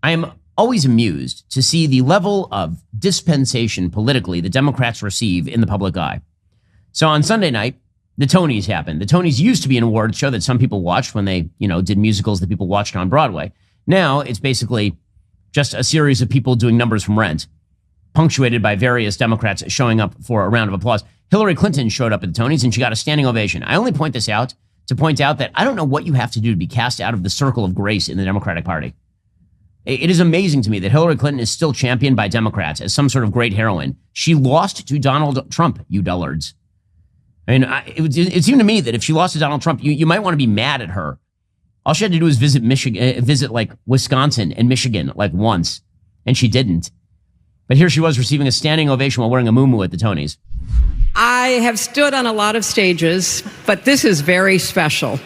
I am always amused to see the level of dispensation politically the Democrats receive in the public eye. So on Sunday night, the Tonys happened. The Tonys used to be an awards show that some people watched when they, did musicals that people watched on Broadway. Now it's basically just a series of people doing numbers from Rent, punctuated by various Democrats showing up for a round of applause. Hillary Clinton showed up at the Tonys and she got a standing ovation. I only point this out to point out that I don't know what you have to do to be cast out of the circle of grace in the Democratic Party. It is amazing to me that Hillary Clinton is still championed by Democrats as some sort of great heroine. She lost to Donald Trump, you dullards. I mean, it seemed to me that if she lost to Donald Trump, you might want to be mad at her. All she had to do was visit Wisconsin and Michigan like once, and she didn't. But here she was receiving a standing ovation while wearing a muumuu at the Tonys. I have stood on a lot of stages, but this is very special.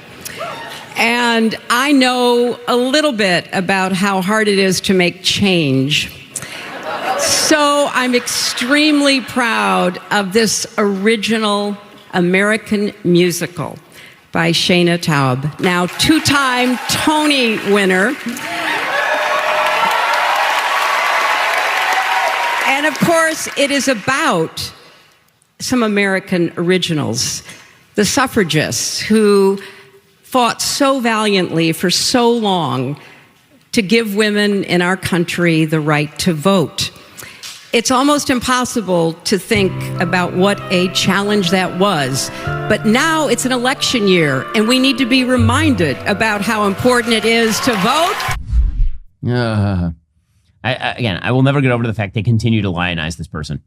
And I know a little bit about how hard it is to make change. So I'm extremely proud of this original American musical by Shayna Taub, now two-time Tony winner. And of course, it is about some American originals, the suffragists who fought so valiantly for so long to give women in our country the right to vote. It's almost impossible to think about what a challenge that was. But now it's an election year, and we need to be reminded about how important it is to vote. I will never get over the fact they continue to lionize this person.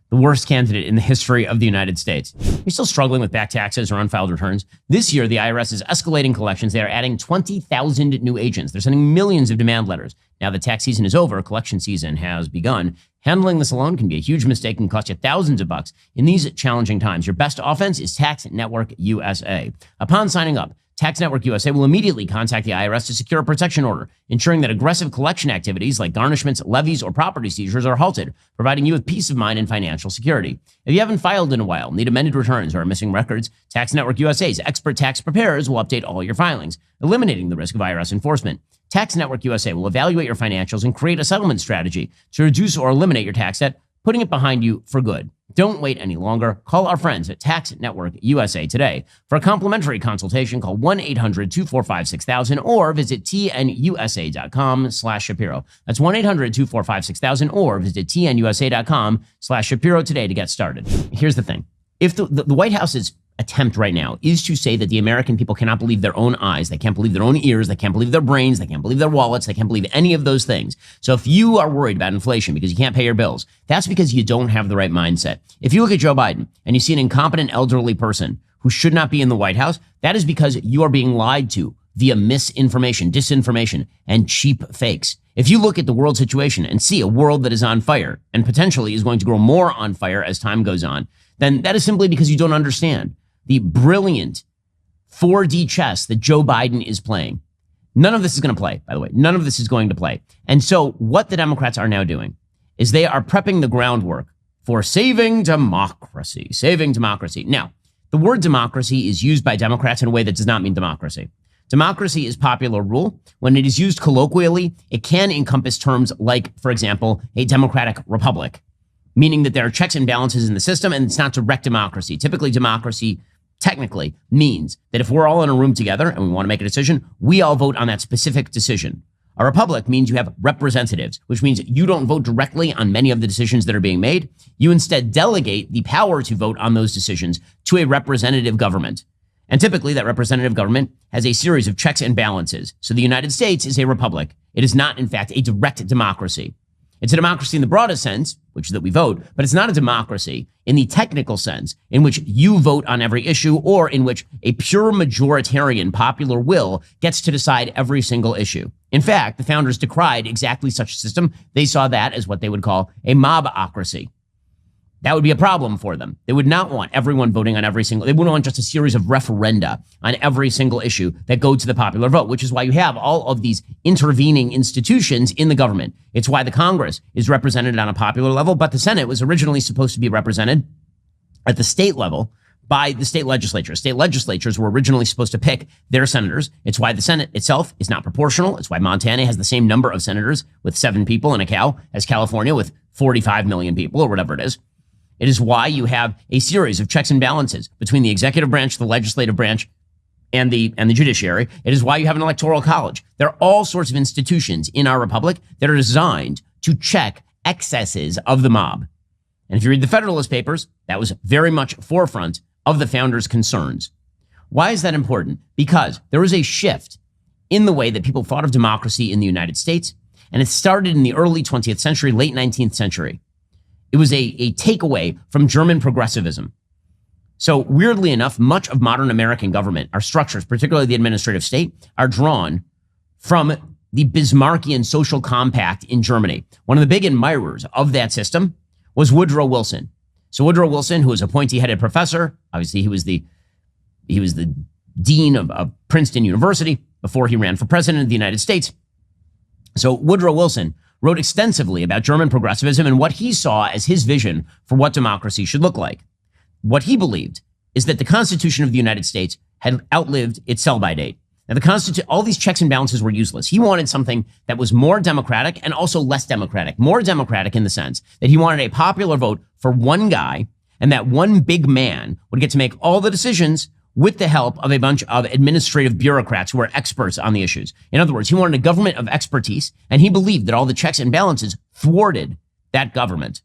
The worst candidate in the history of the United States. You're still struggling with back taxes or unfiled returns? This year, the IRS is escalating collections. They are adding 20,000 new agents. They're sending millions of demand letters. Now the tax season is over, collection season has begun. Handling this alone can be a huge mistake and cost you thousands of bucks. In these challenging times, your best offense is Tax Network USA. Upon signing up, Tax Network USA will immediately contact the IRS to secure a protection order, ensuring that aggressive collection activities like garnishments, levies, or property seizures are halted, providing you with peace of mind and financial security. If you haven't filed in a while, need amended returns, or are missing records, Tax Network USA's expert tax preparers will update all your filings, eliminating the risk of IRS enforcement. Tax Network USA will evaluate your financials and create a settlement strategy to reduce or eliminate your tax debt, putting it behind you for good. Don't wait any longer. Call our friends at Tax Network USA today. For a complimentary consultation, call 1-800-245-6000 or visit tnusa.com/Shapiro. That's 1-800-245-6000 or visit tnusa.com/Shapiro today to get started. Here's the thing. If the White House's attempt right now is to say that the American people cannot believe their own eyes, they can't believe their own ears, they can't believe their brains, they can't believe their wallets, they can't believe any of those things. So if you are worried about inflation because you can't pay your bills, that's because you don't have the right mindset. If you look at Joe Biden and you see an incompetent elderly person who should not be in the White House, that is because you are being lied to via misinformation, disinformation, and cheap fakes. If you look at the world situation and see a world that is on fire and potentially is going to grow more on fire as time goes on, then that is simply because you don't understand the brilliant 4D chess that Joe Biden is playing. None of this is going to play, by the way. None of this is going to play. And so what the Democrats are now doing is they are prepping the groundwork for saving democracy. Saving democracy. Now, the word democracy is used by Democrats in a way that does not mean democracy. Democracy is popular rule. When it is used colloquially, it can encompass terms like, for example, a democratic republic, meaning that there are checks and balances in the system and it's not direct democracy. Typically, democracy technically means that if we're all in a room together and we want to make a decision, we all vote on that specific decision. A republic means you have representatives, which means you don't vote directly on many of the decisions that are being made. You instead delegate the power to vote on those decisions to a representative government. And typically that representative government has a series of checks and balances. So the United States is a republic. It is not, in fact, a direct democracy. It's a democracy in the broadest sense, which is that we vote, but it's not a democracy in the technical sense in which you vote on every issue or in which a pure majoritarian popular will gets to decide every single issue. In fact, the founders decried exactly such a system. They saw that as what they would call a mobocracy. That would be a problem for them. They would not want everyone voting on every single, they wouldn't want just a series of referenda on every single issue that go to the popular vote, which is why you have all of these intervening institutions in the government. It's why the Congress is represented on a popular level, but the Senate was originally supposed to be represented at the state level by the state legislature. State legislatures were originally supposed to pick their senators. It's why the Senate itself is not proportional. It's why Montana has the same number of senators with 7 people and a cow as California with 45 million people or whatever it is. It is why you have a series of checks and balances between the executive branch, the legislative branch, and the judiciary. It is why you have an electoral college. There are all sorts of institutions in our republic that are designed to check excesses of the mob. And if you read the Federalist Papers, that was very much forefront of the founders' concerns. Why is that important? Because there was a shift in the way that people thought of democracy in the United States, and it started in the early 20th century, late 19th century. It was a takeaway from German progressivism. So weirdly enough, much of modern American government, our structures, particularly the administrative state, are drawn from the Bismarckian social compact in Germany. One of the big admirers of that system was Woodrow Wilson. So Woodrow Wilson, who was a pointy-headed professor, obviously he was the dean of Princeton University before he ran for president of the United States. So Woodrow Wilson wrote extensively about German progressivism and what he saw as his vision for what democracy should look like. What he believed is that the Constitution of the United States had outlived its sell-by date. Now, all these checks and balances were useless. He wanted something that was more democratic and also less democratic. More democratic in the sense that he wanted a popular vote for one guy, and that one big man would get to make all the decisions with the help of a bunch of administrative bureaucrats who were experts on the issues. In other words, he wanted a government of expertise, and he believed that all the checks and balances thwarted that government.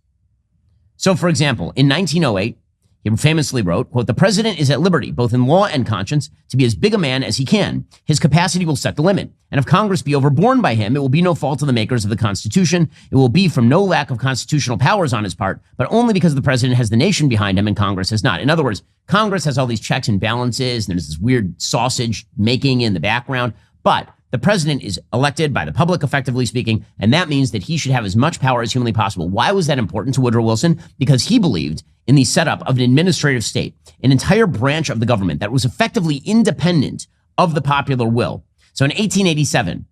So, for example, in 1908, he famously wrote, quote, "The president is at liberty, both in law and conscience, to be as big a man as he can. His capacity will set the limit. And if Congress be overborne by him, it will be no fault of the makers of the Constitution. It will be from no lack of constitutional powers on his part, but only because the president has the nation behind him and Congress has not." In other words, Congress has all these checks and balances, and there's this weird sausage making in the background, but the president is elected by the public, effectively speaking, and that means that he should have as much power as humanly possible. Why was that important to Woodrow Wilson? Because he believed in the setup of an administrative state, an entire branch of the government that was effectively independent of the popular will. So in 1887,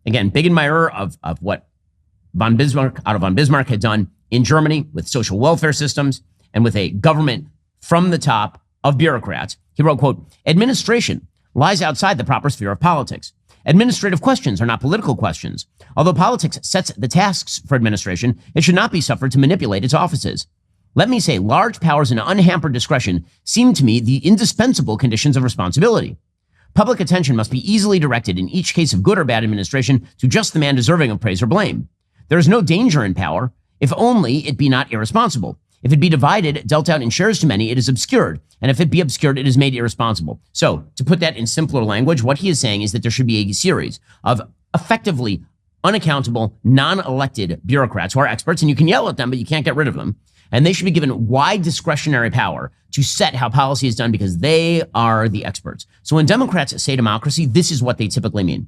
again, big admirer of what Otto von Bismarck had done in Germany with social welfare systems and with a government from the top of bureaucrats. He wrote, quote, "Administration lies outside the proper sphere of politics. Administrative questions are not political questions. Although politics sets the tasks for administration, it should not be suffered to manipulate its offices. Let me say, large powers and unhampered discretion seem to me the indispensable conditions of responsibility. Public attention must be easily directed in each case of good or bad administration to just the man deserving of praise or blame. There is no danger in power, if only it be not irresponsible. If it be divided, dealt out in shares to many, it is obscured. And if it be obscured, it is made irresponsible." So to put that in simpler language, what he is saying is that there should be a series of effectively unaccountable, non-elected bureaucrats who are experts, and you can yell at them, but you can't get rid of them. And they should be given wide discretionary power to set how policy is done because they are the experts. So when Democrats say democracy, this is what they typically mean.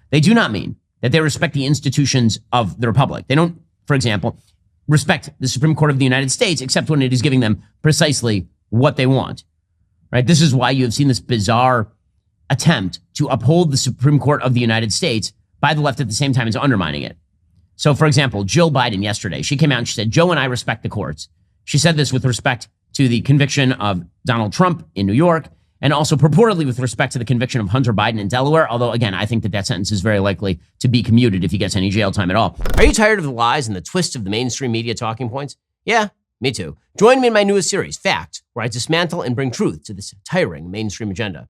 They do not mean that they respect the institutions of the republic. They don't, for example, respect the Supreme Court of the United States, except when it is giving them precisely what they want, right? This is why you have seen this bizarre attempt to uphold the Supreme Court of the United States by the left at the same time as undermining it. So, for example, Jill Biden yesterday, she came out and she said, "Joe and I respect the courts." She said this with respect to the conviction of Donald Trump in New York, and also purportedly with respect to the conviction of Hunter Biden in Delaware. Although, again, I think that sentence is very likely to be commuted if he gets any jail time at all. Are you tired of the lies and the twist of the mainstream media talking points? Yeah, me too. Join me in my newest series, Facts, where I dismantle and bring truth to this tiring mainstream agenda.